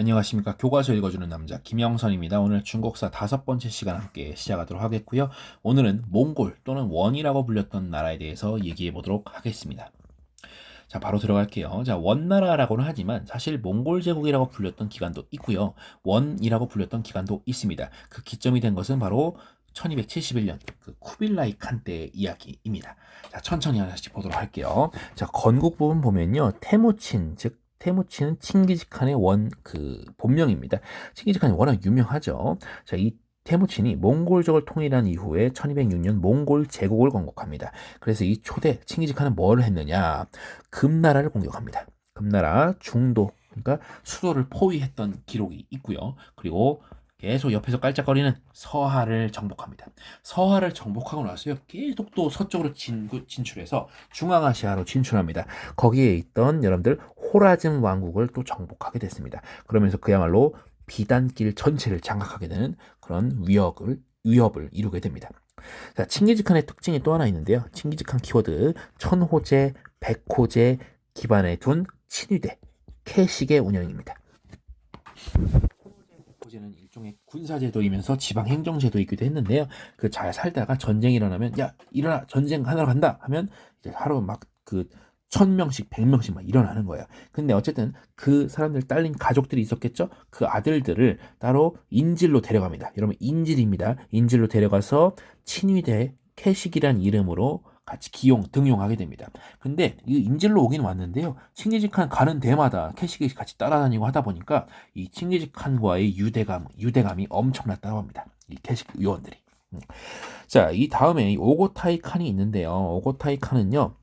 안녕하십니까. 교과서 읽어주는 남자 김영선입니다. 오늘 중국사 5번째 시간 함께 시작하도록 하겠고요. 오늘은 몽골 또는 원이라고 불렸던 나라에 대해서 얘기해 보도록 하겠습니다. 자, 바로 들어갈게요. 자, 원나라라고는 하지만 사실 몽골 제국이라고 불렸던 기간도 있고요. 원이라고 불렸던 기간도 있습니다. 그 기점이 된 것은 바로 1271년 그 쿠빌라이 칸 때의 이야기입니다. 자, 천천히 하나씩 보도록 할게요. 자, 건국 부분 보면요. 태무친, 즉 태무친은 칭기즈칸의 본명입니다. 칭기즈칸이 워낙 유명하죠. 자, 이 태무친이 몽골족을 통일한 이후에 1206년 몽골 제국을 건국합니다. 그래서 이 초대 칭기즈칸은 뭘 했느냐? 금나라를 공격합니다. 금나라 중도, 그러니까 수도를 포위했던 기록이 있고요. 그리고 계속 옆에서 깔짝거리는 서하를 정복합니다. 서하를 정복하고 나서요. 계속 또 서쪽으로 진출해서 중앙아시아로 진출합니다. 거기에 있던 여러분들 호라즘 왕국을 또 정복하게 됐습니다. 그러면서 그야말로 비단길 전체를 장악하게 되는 그런 위협을 이루게 됩니다. 자, 칭기즈칸의 특징이 또 하나 있는데요. 칭기즈칸 키워드 천호제, 백호제 기반에 둔 친위대, 캐식의 운영입니다. 호제는 일종의 군사제도이면서 지방행정제도이기도 했는데요. 그 잘 살다가 전쟁이 일어나면 야 일어나 전쟁 하러 간다 하면 이제 하루 막 그 1000명씩 100명씩 막 일어나는 거예요. 근데 어쨌든 그 사람들 딸린 가족들이 있었겠죠. 그 아들들을 따로 인질로 데려갑니다. 여러분 인질입니다. 인질로 데려가서 친위대 캐식이란 이름으로 같이 등용하게 됩니다. 근데 이 인질로 오긴 왔는데요. 칭기즈칸 가는 데마다 캐식이 같이 따라다니고 하다 보니까 이 칭기즈칸과의 유대감이 엄청났다고 합니다. 이 캐식 요원들이. 자, 이 다음에 오고타이 칸이 있는데요. 오고타이 칸은요.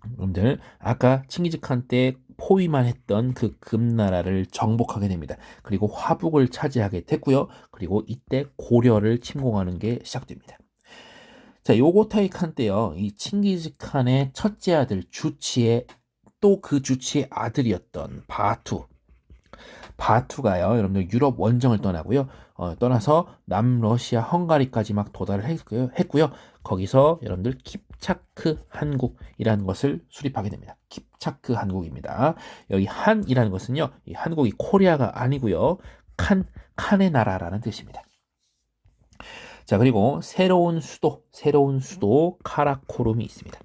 여러분들 아까 칭기즈칸 때 포위만 했던 그 금나라를 정복하게 됩니다. 그리고 화북을 차지하게 됐고요. 그리고 이때 고려를 침공하는 게 시작됩니다. 자, 요고타이 칸 때요. 이 칭기즈칸의 첫째 아들 주치의 또 그 주치의 아들이었던 바투가요. 여러분들 유럽 원정을 떠나고요. 떠나서 남러시아 헝가리까지 막 도달을 했고요. 거기서 여러분들 킵차크 한국이라는 것을 수립하게 됩니다. 킵차크 한국입니다. 여기 한이라는 것은요. 이 한국이 코리아가 아니고요. 칸의 나라라는 뜻입니다. 자, 그리고 새로운 수도 카라코룸이 있습니다.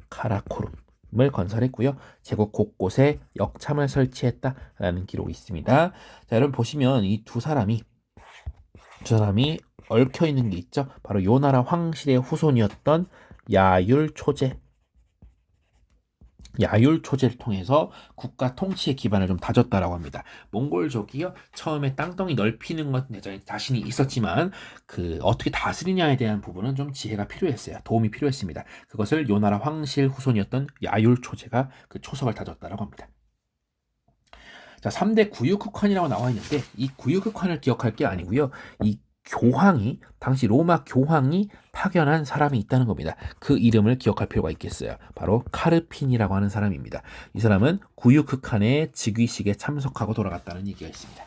카라코룸을 건설했고요. 제국 곳곳에 역참을 설치했다라는 기록이 있습니다. 자, 여러분 보시면 이 두 사람이 얽혀 있는 게 있죠. 바로 요 나라 황실의 후손이었던 야율초제를 통해서 국가 통치의 기반을 좀 다졌다라고 합니다. 몽골족이요 처음에 땅덩이 넓히는 것 자신이 있었지만 그 어떻게 다스리냐에 대한 부분은 좀 지혜가 필요했어요. 도움이 필요했습니다. 그것을 요나라 황실 후손이었던 야율초제가 그 초석을 다졌다라고 합니다. 자, 3대 구유크칸이라고 나와 있는데 이 구유크칸을 기억할 게 아니고요. 이 당시 로마 교황이 파견한 사람이 있다는 겁니다. 그 이름을 기억할 필요가 있겠어요. 바로 카르핀이라고 하는 사람입니다. 이 사람은 구유크칸의 즉위식에 참석하고 돌아갔다는 얘기가 있습니다.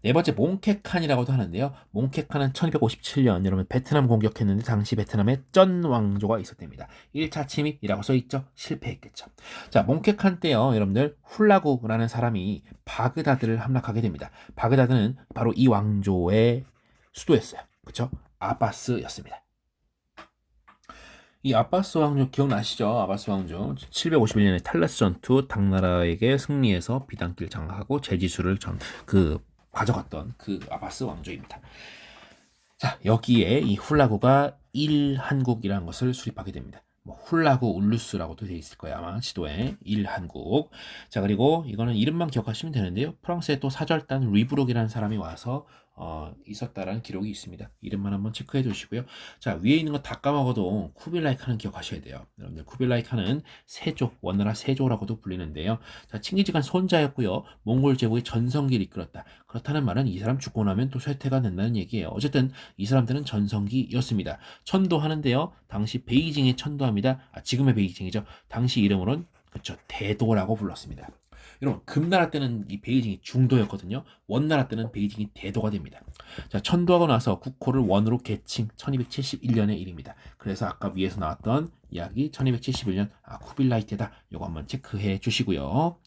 네 번째 몽케칸이라고도 하는데요. 몽케칸은 1257년 여러분 베트남 공격했는데 당시 베트남에 쩐 왕조가 있었답니다. 1차 침입이라고 써있죠. 실패했겠죠. 자, 몽케칸 때요. 여러분들 훌라구라는 사람이 바그다드를 함락하게 됩니다. 바그다드는 바로 이 왕조의 수도였어요. 그렇죠? 아바스였습니다. 이 아바스 왕조 기억나시죠? 아바스 왕조 751년에 탈라스 전투 당나라에게 승리해서 비단길 장악하고 제지수를 가져갔던 그 아바스 왕조입니다. 자, 여기에 이 훌라구가 일한국이라는 것을 수립하게 됩니다. 뭐 훌라구 울루스라고도 되어 있을 거예요. 아마 지도에 일한국. 자, 그리고 이거는 이름만 기억하시면 되는데요. 프랑스의 또 사절단 리브록이라는 사람이 와서 있었다라는 기록이 있습니다. 이름만 한번 체크해 두시고요. 자, 위에 있는 거 다 까먹어도 쿠빌라이 칸은 기억하셔야 돼요. 여러분들 쿠빌라이 칸은 원나라 세조라고도 불리는데요. 자, 칭기즈칸 손자였고요. 몽골 제국의 전성기를 이끌었다. 그렇다는 말은 이 사람 죽고 나면 또 쇠퇴가 된다는 얘기예요. 어쨌든 이 사람들은 전성기였습니다. 천도하는데요. 당시 베이징에 천도합니다. 지금의 베이징이죠. 당시 이름으로는 그쵸 대도라고 불렀습니다. 여러분 금나라 때는 이 베이징이 중도였거든요. 원나라 때는 베이징이 대도가 됩니다. 자, 천도하고 나서 국호를 원으로 개칭 1271년의 일입니다. 그래서 아까 위에서 나왔던 이야기 1271년 쿠빌라이 때다. 요거 한번 체크해 주시고요.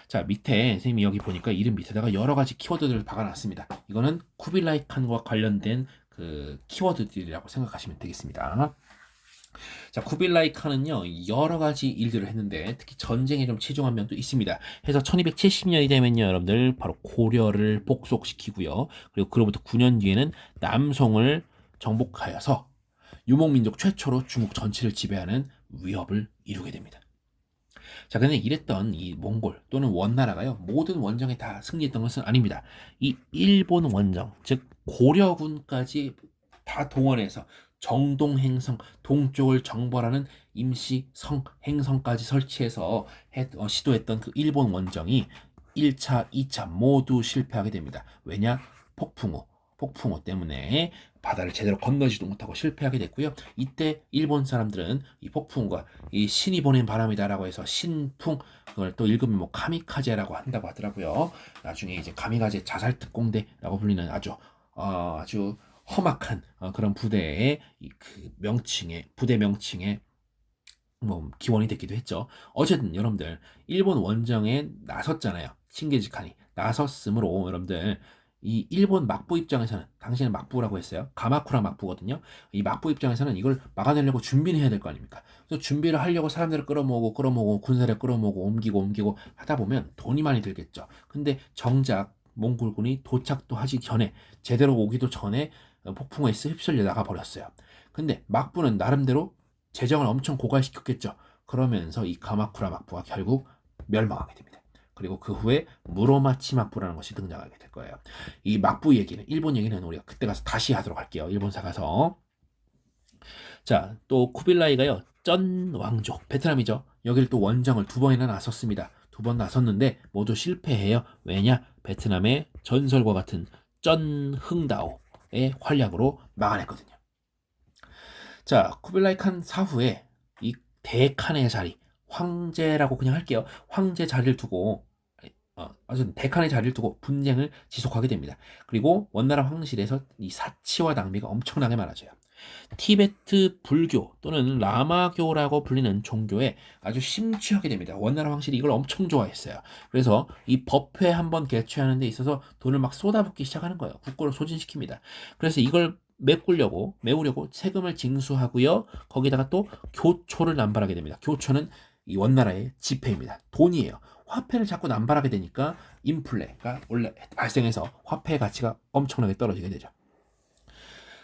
자, 밑에 선생님이 여기 보니까 이름 밑에다가 여러 가지 키워드들을 박아놨습니다. 이거는 쿠빌라이 칸과 관련된 그 키워드들이라고 생각하시면 되겠습니다. 자, 쿠빌라이 칸은요, 여러 가지 일들을 했는데, 특히 전쟁에 좀 치중한 면도 있습니다. 해서 1270년이 되면요, 여러분들, 바로 고려를 복속시키고요. 그리고 그로부터 9년 뒤에는 남송을 정복하여서 유목민족 최초로 중국 전체를 지배하는 위협을 이루게 됩니다. 자, 근데 이랬던 이 몽골 또는 원나라가요, 모든 원정에 다 승리했던 것은 아닙니다. 이 일본 원정, 즉 고려군까지 다 동원해서 정동행성, 동쪽을 정벌하는 임시 행성까지 설치해서 시도했던 그 일본 원정이 1차, 2차 모두 실패하게 됩니다. 왜냐? 폭풍우 때문에 바다를 제대로 건너지도 못하고 실패하게 됐고요. 이때 일본 사람들은 이 폭풍과 이 신이 보낸 바람이다라고 해서 신풍, 그걸 또 읽으면 뭐 카미카제라고 한다고 하더라고요. 나중에 이제 카미카제 자살특공대라고 불리는 아주 험악한 그런 부대의 그 부대 명칭에 뭐 기원이 됐기도 했죠. 어쨌든 여러분들 일본 원정에 나섰잖아요. 칭기즈칸이 나섰으므로 여러분들 이 일본 막부 입장에서는, 당시에는 막부라고 했어요. 가마쿠라 막부거든요. 이 막부 입장에서는 이걸 막아내려고 준비를 해야 될 거 아닙니까? 그래서 준비를 하려고 사람들을 끌어모으고 군사를 끌어모으고 옮기고 하다 보면 돈이 많이 들겠죠. 근데 정작 몽골군이 도착도 하기 전에, 제대로 오기도 전에 폭풍우에 휩쓸려 나가 버렸어요. 근데 막부는 나름대로 재정을 엄청 고갈시켰겠죠. 그러면서 이 가마쿠라 막부가 결국 멸망하게 됩니다. 그리고 그 후에 무로마치 막부라는 것이 등장하게 될 거예요. 이 막부 얘기는, 일본 얘기는 우리가 그때 가서 다시 하도록 할게요. 일본사 가서. 자, 또 쿠빌라이가요, 쩐 왕조, 베트남이죠. 여기를 또 원정을 2번이나 나섰습니다. 2번 나섰는데 모두 실패해요. 왜냐? 베트남의 전설과 같은 쩐 흥다오의 활약으로 막아냈거든요. 자, 쿠빌라이 칸 사후에 이 대칸의 자리, 황제라고 그냥 할게요. 황제 자리를 두고, 대칸의 자리를 두고 분쟁을 지속하게 됩니다. 그리고 원나라 황실에서 이 사치와 낭비가 엄청나게 많아져요. 티베트 불교 또는 라마교라고 불리는 종교에 아주 심취하게 됩니다. 원나라 황실이 이걸 엄청 좋아했어요. 그래서 이 법회 한번 개최하는 데 있어서 돈을 막 쏟아붓기 시작하는 거예요. 국고를 소진시킵니다. 그래서 이걸 메우려고 세금을 징수하고요. 거기다가 또 교초를 남발하게 됩니다. 교초는 이 원나라의 지폐입니다. 돈이에요. 화폐를 자꾸 남발하게 되니까 인플레가 발생해서 화폐의 가치가 엄청나게 떨어지게 되죠.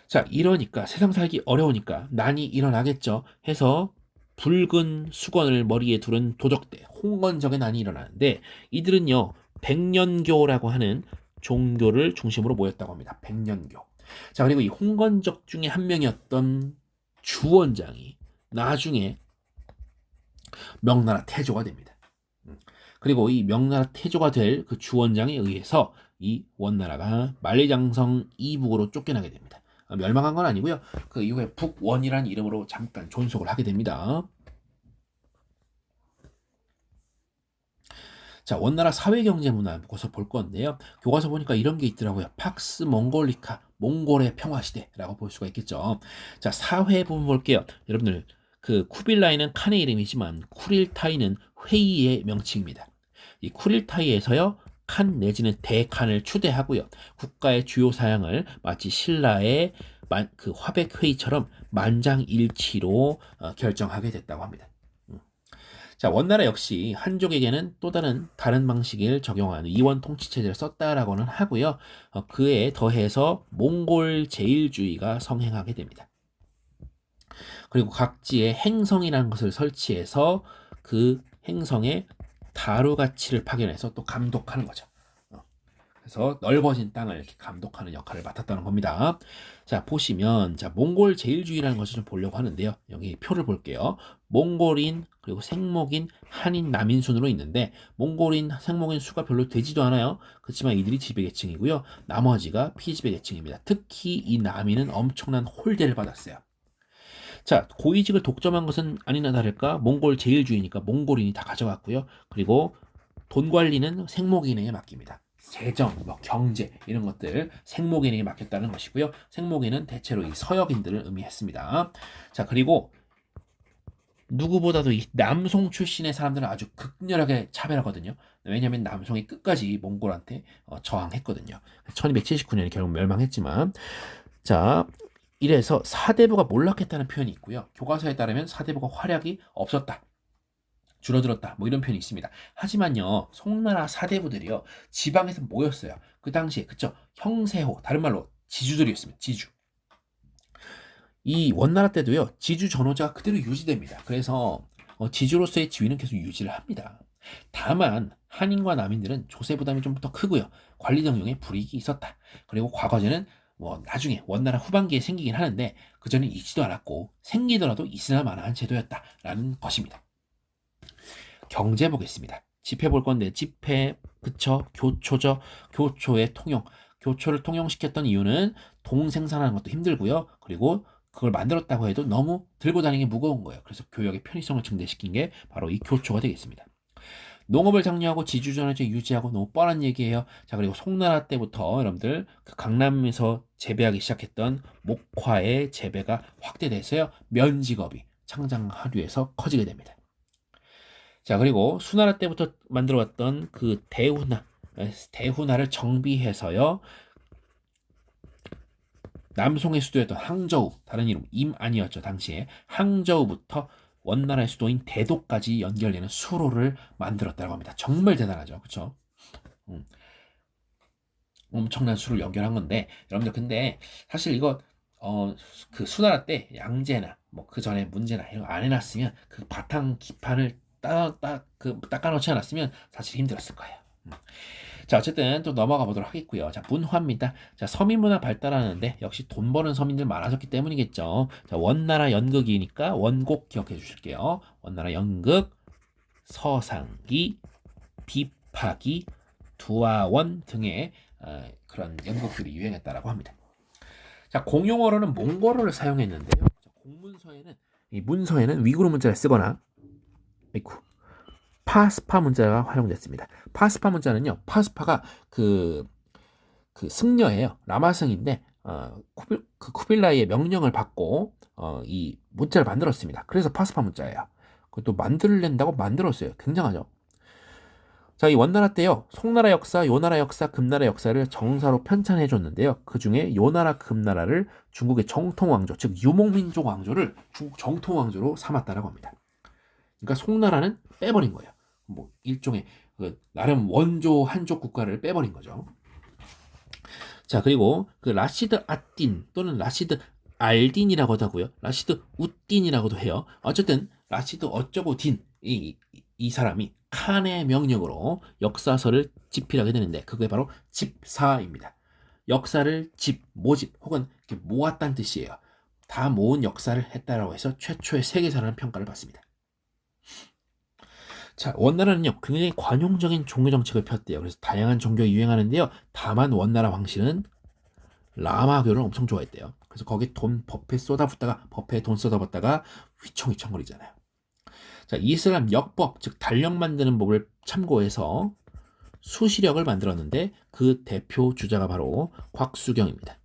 자, 이러니까 세상 살기 어려우니까 난이 일어나겠죠. 해서 붉은 수건을 머리에 두른 도적대, 홍건적의 난이 일어나는데, 이들은요, 백년교라고 하는 종교를 중심으로 모였다고 합니다. 백년교. 자, 그리고 이 홍건적 중에 한 명이었던 주원장이 나중에 명나라 태조가 됩니다. 그리고 이 명나라 태조가 될 그 주원장에 의해서 이 원나라가 만리장성 이북으로 쫓겨나게 됩니다. 멸망한 건 아니고요. 그 이후에 북원이라는 이름으로 잠깐 존속을 하게 됩니다. 자, 원나라 사회경제 문화 묶어서 볼 건데요. 교과서 보니까 이런 게 있더라고요. 팍스 몽골리카, 몽골의 평화시대라고 볼 수가 있겠죠. 자, 사회 부분 볼게요. 여러분들, 그 쿠빌라이는 칸의 이름이지만 쿠릴타이는 회의의 명칭입니다. 이 쿠릴타이에서요, 칸 내지는 대칸을 추대하고요. 국가의 주요 사항을 마치 신라의 그 화백회의처럼 만장일치로 결정하게 됐다고 합니다. 자, 원나라 역시 한족에게는 또 다른 방식을 적용하는 이원 통치체제를 썼다라고는 하고요. 그에 더해서 몽골 제일주의가 성행하게 됩니다. 그리고 각지에 행성이라는 것을 설치해서 그 행성에 다루 가치를 파견해서 또 감독하는 거죠. 그래서 넓어진 땅을 이렇게 감독하는 역할을 맡았다는 겁니다. 자, 보시면, 자, 몽골 제일주의라는 것을 좀 보려고 하는데요. 여기 표를 볼게요. 몽골인, 그리고 생목인, 한인, 남인 순으로 있는데, 몽골인, 생목인 수가 별로 되지도 않아요. 그렇지만 이들이 지배계층이고요. 나머지가 피지배계층입니다. 특히 이 남인은 엄청난 홀대를 받았어요. 자, 고위직을 독점한 것은 아니나 다를까 몽골 제일주의니까 몽골인이 다 가져갔고요. 그리고 돈 관리는 생목인에게 맡깁니다. 재정, 뭐 경제 이런 것들 생목인에게 맡겼다는 것이고요. 생목인은 대체로 이 서역인들을 의미했습니다. 자, 그리고 누구보다도 이 남송 출신의 사람들은 아주 극렬하게 차별하거든요. 왜냐하면 남송이 끝까지 몽골한테 저항했거든요. 1279년에 결국 멸망했지만, 자, 이래서 사대부가 몰락했다는 표현이 있고요. 교과서에 따르면 사대부가 활약이 없었다, 줄어들었다, 뭐 이런 표현이 있습니다. 하지만요, 송나라 사대부들이요, 지방에서 모였어요. 그 당시에, 그쵸? 형세호, 다른 말로 지주들이었습니다. 지주. 이 원나라 때도요, 지주 전호제가 그대로 유지됩니다. 그래서 지주로서의 지위는 계속 유지를 합니다. 다만 한인과 남인들은 조세 부담이 좀 더 크고요, 관리 능력에 불이익이 있었다. 그리고 과거제는 나중에 원나라 후반기에 생기긴 하는데 그전에 있지도 않았고 생기더라도 있으나 마나한 제도였다라는 것입니다. 경제 보겠습니다. 집회 볼 건데, 집회, 그쵸? 교초죠. 교초의 통용. 교초를 통용시켰던 이유는 동생산하는 것도 힘들고요. 그리고 그걸 만들었다고 해도 너무 들고 다니기 무거운 거예요. 그래서 교역의 편의성을 증대시킨 게 바로 이 교초가 되겠습니다. 농업을 장려하고 지주전환제 유지하고, 너무 뻔한 얘기예요. 자, 그리고 송나라 때부터 여러분들 그 강남에서 재배하기 시작했던 목화의 재배가 확대돼서요, 면직업이 창장하류에서 커지게 됩니다. 자, 그리고 수나라 때부터 만들어왔던 그 대훈화를 정비해서요, 남송의 수도였던 항저우, 다른 이름 임안이었죠. 당시에 항저우부터 원나라의 수도인 대도까지 연결되는 수로를 만들었다고 합니다. 정말 대단하죠, 그렇죠? 엄청난 수를 연결한 건데, 여러분들 근데 사실 이거 그 수나라 때 양제나 뭐 그 전에 문제나 이런 거 안 해놨으면, 그 바탕 기판을 닦아놓지 않았으면 사실 힘들었을 거예요. 자, 어쨌든 또 넘어가 보도록 하겠고요. 자, 문화입니다. 자, 서민 문화 발달하는데 역시 돈 버는 서민들 많아졌기 때문이겠죠. 자, 원나라 연극이니까 원곡 기억해 주실게요. 원나라 연극, 서상기, 비파기, 두아원 등의 그런 연극들이 유행했다라고 합니다. 자, 공용어로는 몽골어를 사용했는데요. 이 문서에는 위구르 문자를 쓰거나, 파스파 문자가 활용됐습니다. 파스파 문자는요, 파스파가 그 승려예요. 라마승인데 쿠빌라이의 명령을 받고 이 문자를 만들었습니다. 그래서 파스파 문자예요. 그것도 만들낸다고 만들었어요. 굉장하죠. 자, 이 원나라 때요, 송나라 역사, 요나라 역사, 금나라 역사를 정사로 편찬해 줬는데요. 그 중에 요나라 금나라를 중국의 정통 왕조, 즉 유목민족 왕조를 중국 정통 왕조로 삼았다라고 합니다. 그러니까 송나라는 빼버린 거예요. 뭐 일종의 나름 원조 한족 국가를 빼버린 거죠. 자, 그리고 그 라시드 아딘 또는 라시드 알딘이라고도 하고요, 라시드 우딘이라고도 해요. 어쨌든 라시드 어쩌고 딘, 이 사람이 칸의 명령으로 역사서를 집필하게 되는데, 그게 바로 집사입니다. 역사를 모집 혹은 이렇게 모았다는 뜻이에요. 다 모은 역사를 했다라고 해서 최초의 세계사라는 평가를 받습니다. 자, 원나라는요, 굉장히 관용적인 종교 정책을 폈대요. 그래서 다양한 종교가 유행하는데요. 다만 원나라 황실은 라마교를 엄청 좋아했대요. 그래서 거기 법에 돈 쏟아붓다가 휘청휘청거리잖아요. 자, 이슬람 역법, 즉 달력 만드는 법을 참고해서 수시력을 만들었는데, 그 대표 주자가 바로 곽수경입니다.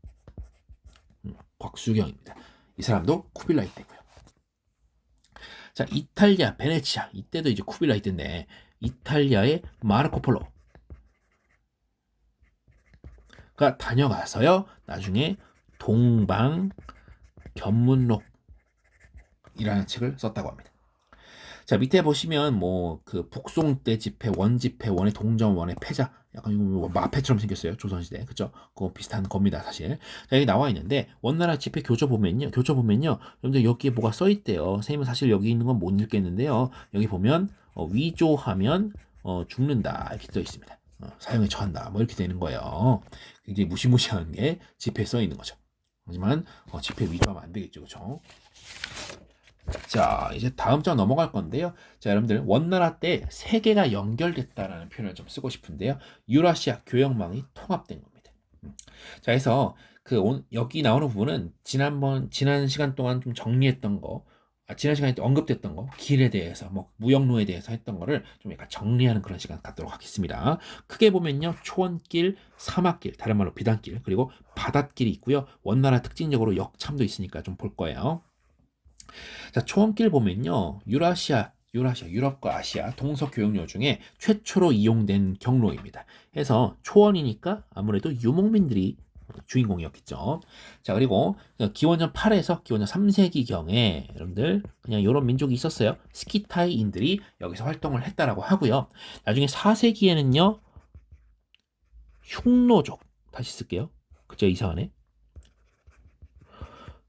곽수경입니다. 이 사람도 쿠빌라이 때고요. 자, 이탈리아 베네치아, 이때도 이제 쿠빌라이 때인데, 이탈리아의 마르코 폴로가 다녀가서요, 나중에 동방 견문록이라는 책을 썼다고 합니다. 자, 밑에 보시면 뭐 그 북송 때 집회, 원집회, 원의 동정, 원의 패자, 약간 이거 마패처럼 생겼어요. 조선시대, 그죠? 그거 비슷한 겁니다, 사실. 자, 여기 나와 있는데, 원나라 집회 교조 보면요, 여러분들 여기에 뭐가 써 있대요. 선생님은 사실 여기 있는 건 못 읽겠는데요. 여기 보면 위조하면 죽는다 이렇게 써 있습니다. 사형에 처한다 뭐 이렇게 되는 거예요. 굉장히 무시무시한 게 집회에 써 있는 거죠. 하지만 집회 위조하면 안 되겠죠, 그렇죠? 자, 이제 다음 장 넘어갈 건데요. 자, 여러분들 원나라 때 세계가 연결됐다라는 표현을 좀 쓰고 싶은데요. 유라시아 교역망이 통합된 겁니다. 자, 그래서 여기 나오는 부분은 지난 시간 동안 좀 정리했던 거, 지난 시간에 언급됐던 거, 길에 대해서, 뭐 무역로에 대해서 했던 거를 좀 약간 정리하는 그런 시간 갖도록 하겠습니다. 크게 보면요, 초원길, 사막길, 다른 말로 비단길, 그리고 바닷길이 있고요. 원나라 특징적으로 역참도 있으니까 좀 볼 거예요. 자, 초원길 보면요. 유럽과 아시아 동서 교역로 중에 최초로 이용된 경로입니다. 그래서 초원이니까 아무래도 유목민들이 주인공이었겠죠. 자, 그리고 기원전 8에서 기원전 3세기경에 여러분들 그냥 이런 민족이 있었어요. 스키타이인들이 여기서 활동을 했다라고 하고요. 나중에 4세기에는요. 흉노족 다시 쓸게요. 그죠? 이상하네.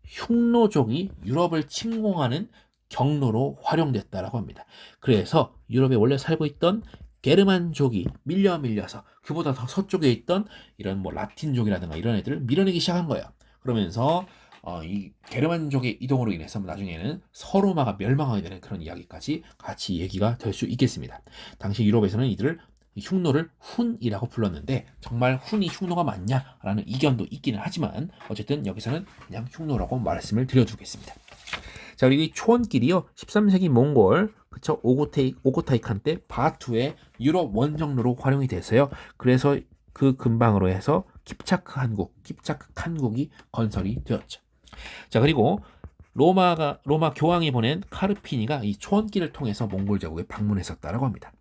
흉노족이 유럽을 침공하는 경로로 활용됐다라고 합니다. 그래서 유럽에 원래 살고 있던 게르만족이 밀려서 그보다 더 서쪽에 있던 이런 뭐 라틴족이라든가 이런 애들을 밀어내기 시작한 거예요. 그러면서 이 게르만족의 이동으로 인해서 나중에는 서로마가 멸망하게 되는 그런 이야기까지 같이 얘기가 될 수 있겠습니다. 당시 유럽에서는 이들을 흉노를 훈이라고 불렀는데 정말 훈이 흉노가 맞냐라는 이견도 있기는 하지만 어쨌든 여기서는 그냥 흉노라고 말씀을 드려두겠습니다. 자, 그리고 이 초원길이요 13세기 몽골 그쵸 오고타이칸 때 바투의 유럽 원정로로 활용이 돼서요. 그래서 그 근방으로 해서 킵차크 칸국이 건설이 되었죠. 자, 그리고 로마 교황이 보낸 카르피니가 이 초원길을 통해서 몽골 제국에 방문했었다라고 합니다.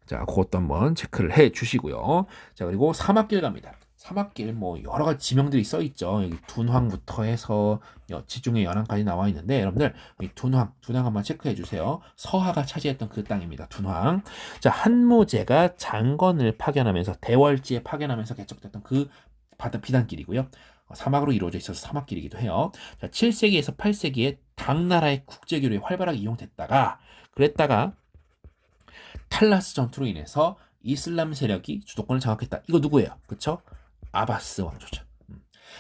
자, 그것도 한번 체크를 해 주시고요. 자, 그리고 사막길 갑니다. 사막길 뭐 여러 가지 지명들이 써 있죠. 여기 둔황부터 해서 지중해 연안까지 나와 있는데 여러분들 이 둔황 한번 체크해 주세요. 서하가 차지했던 그 땅입니다. 둔황. 자, 한무제가 장건을 파견하면서 대월지에 파견하면서 개척됐던 그 바다 비단길이고요. 사막으로 이루어져 있어서 사막길이기도 해요. 자, 7세기에서 8세기에 당나라의 국제교류에 활발하게 이용됐다가 그랬다가 탈라스 전투로 인해서 이슬람 세력이 주도권을 장악했다. 이거 누구예요? 그쵸? 아바스 왕조죠.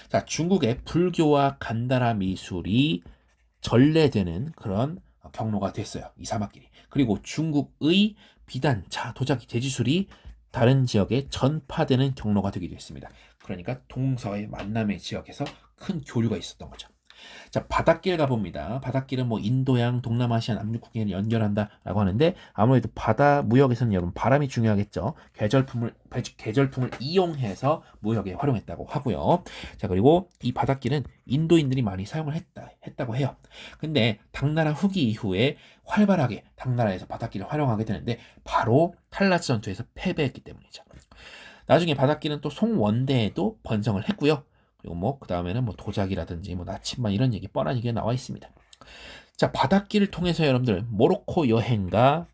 자, 중국의 불교와 간다라 미술이 전래되는 그런 경로가 됐어요. 이 사막길이. 그리고 중국의 비단, 자, 도자기, 대지술이 다른 지역에 전파되는 경로가 되기도 했습니다. 그러니까 동서의 만남의 지역에서 큰 교류가 있었던 거죠. 자, 바닷길 가봅니다. 바닷길은 뭐 인도양, 동남아시아, 남중국해를 연결한다라고 하는데 아무래도 바다 무역에서는 여러분 바람이 중요하겠죠. 계절풍을 이용해서 무역에 활용했다고 하고요. 자, 그리고 이 바닷길은 인도인들이 많이 사용을 했다고 해요. 근데 당나라 후기 이후에 활발하게 당나라에서 바닷길을 활용하게 되는데 바로 탈라스 전투에서 패배했기 때문이죠. 나중에 바닷길은 또 송원대에도 번성을 했고요. 그리고 뭐 그 다음에는 뭐 도자기라든지 뭐 나침반 이런 얘기 뻔한 얘기가 나와 있습니다. 자, 바닷길을 통해서 여러분들 모로코 여행가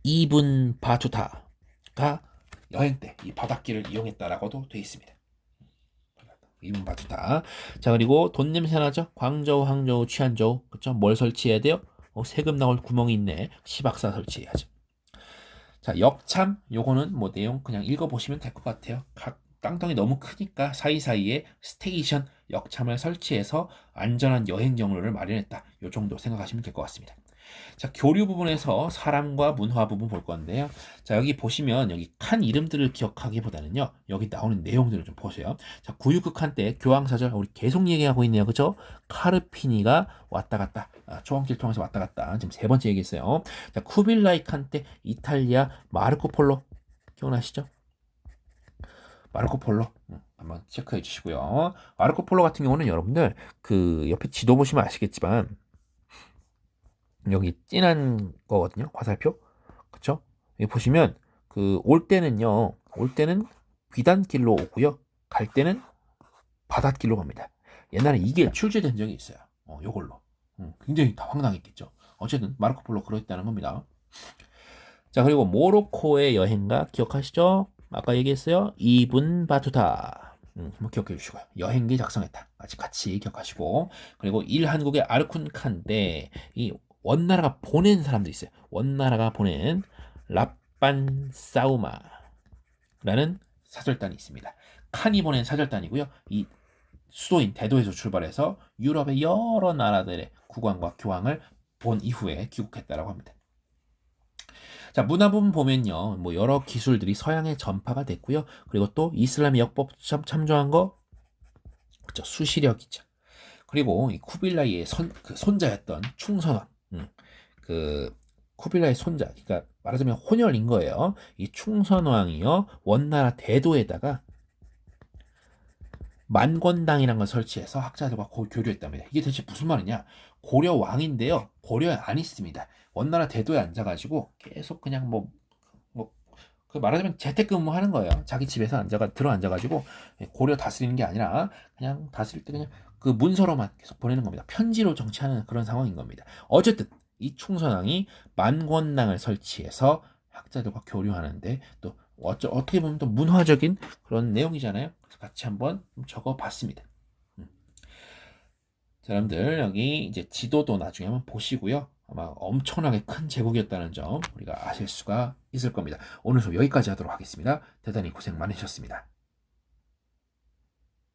이븐 바투타가 여행 때 이 바닷길을 이용했다라고도 되어 있습니다. 이븐 바투타. 자, 그리고 돈 냄새 나죠? 광저우, 항저우, 취안저우. 그쵸? 뭘 설치해야 돼요? 세금 나올 구멍이 있네. 시박사 설치해야죠. 자, 역참 요거는 뭐 내용 그냥 읽어보시면 될 것 같아요. 각 땅덩이 너무 크니까 사이사이에 스테이션 역참을 설치해서 안전한 여행 경로를 마련했다. 요 정도 생각하시면 될 것 같습니다. 자, 교류 부분에서 사람과 문화 부분 볼 건데요. 자, 여기 보시면 여기 칸 이름들을 기억하기보다는요. 여기 나오는 내용들을 좀 보세요. 자, 969칸 때 교황사절 우리 계속 얘기하고 있네요. 그죠? 카르피니가 왔다 갔다. 초원길 통해서 왔다 갔다. 지금 세 번째 얘기했어요. 자, 쿠빌라이 칸 때 이탈리아 마르코 폴로 기억나시죠? 마르코 폴로 한번 체크해 주시고요. 마르코 폴로 같은 경우는 여러분들 그 옆에 지도 보시면 아시겠지만 여기 진한 거거든요. 화살표. 그쵸? 여기 보시면 그 올 때는 비단길로 오고요. 갈 때는 바닷길로 갑니다. 옛날에 이게 출제된 적이 있어요. 요걸로. 굉장히 다 황당했겠죠. 어쨌든 마르코 폴로 그랬다는 겁니다. 자, 그리고 모로코의 여행가 기억하시죠? 아까 얘기했어요. 이븐 바투타. 한번 기억해 주시고요. 여행기 작성했다. 같이 기억하시고. 그리고 일한국의 아르쿤 칸데 이 원나라가 보낸 사람들이 있어요. 원나라가 보낸 랍반 사우마라는 사절단이 있습니다. 칸이 보낸 사절단이고요. 이 수도인 대도에서 출발해서 유럽의 여러 나라들의 국왕과 교황을 본 이후에 귀국했다라고 합니다. 자, 문화 부분 보면요. 뭐 여러 기술들이 서양에 전파가 됐고요. 그리고 또 이슬람의 역법 참조한 거 그렇죠. 수시력이죠. 그리고 이 쿠빌라이의 손자였던 충선왕. 그 쿠빌라의 손자. 그러니까 말하자면 혼혈인 거예요. 이 충선왕이요. 원나라 대도에다가 만권당이라는 걸 설치해서 학자들과 교류했답니다. 이게 대체 무슨 말이냐? 고려 왕인데요. 고려에 안 있습니다. 원나라 대도에 앉아가지고 계속 그냥 그 말하자면 재택근무하는 거예요. 자기 집에서 들어 앉아가지고 고려 다스리는 게 아니라 그냥 다스릴 때 그냥 그 문서로만 계속 보내는 겁니다. 편지로 정치하는 그런 상황인 겁니다. 어쨌든 이 충선왕이 만권당을 설치해서 학자들과 교류하는데 또 어떻게 보면 또 문화적인 그런 내용이잖아요. 그래서 같이 한번 적어봤습니다. 자, 여러분들 여기 이제 지도도 나중에 한번 보시고요. 아마 엄청나게 큰 제국이었다는 점 우리가 아실 수가 있을 겁니다. 오늘 수업 여기까지 하도록 하겠습니다. 대단히 고생 많으셨습니다.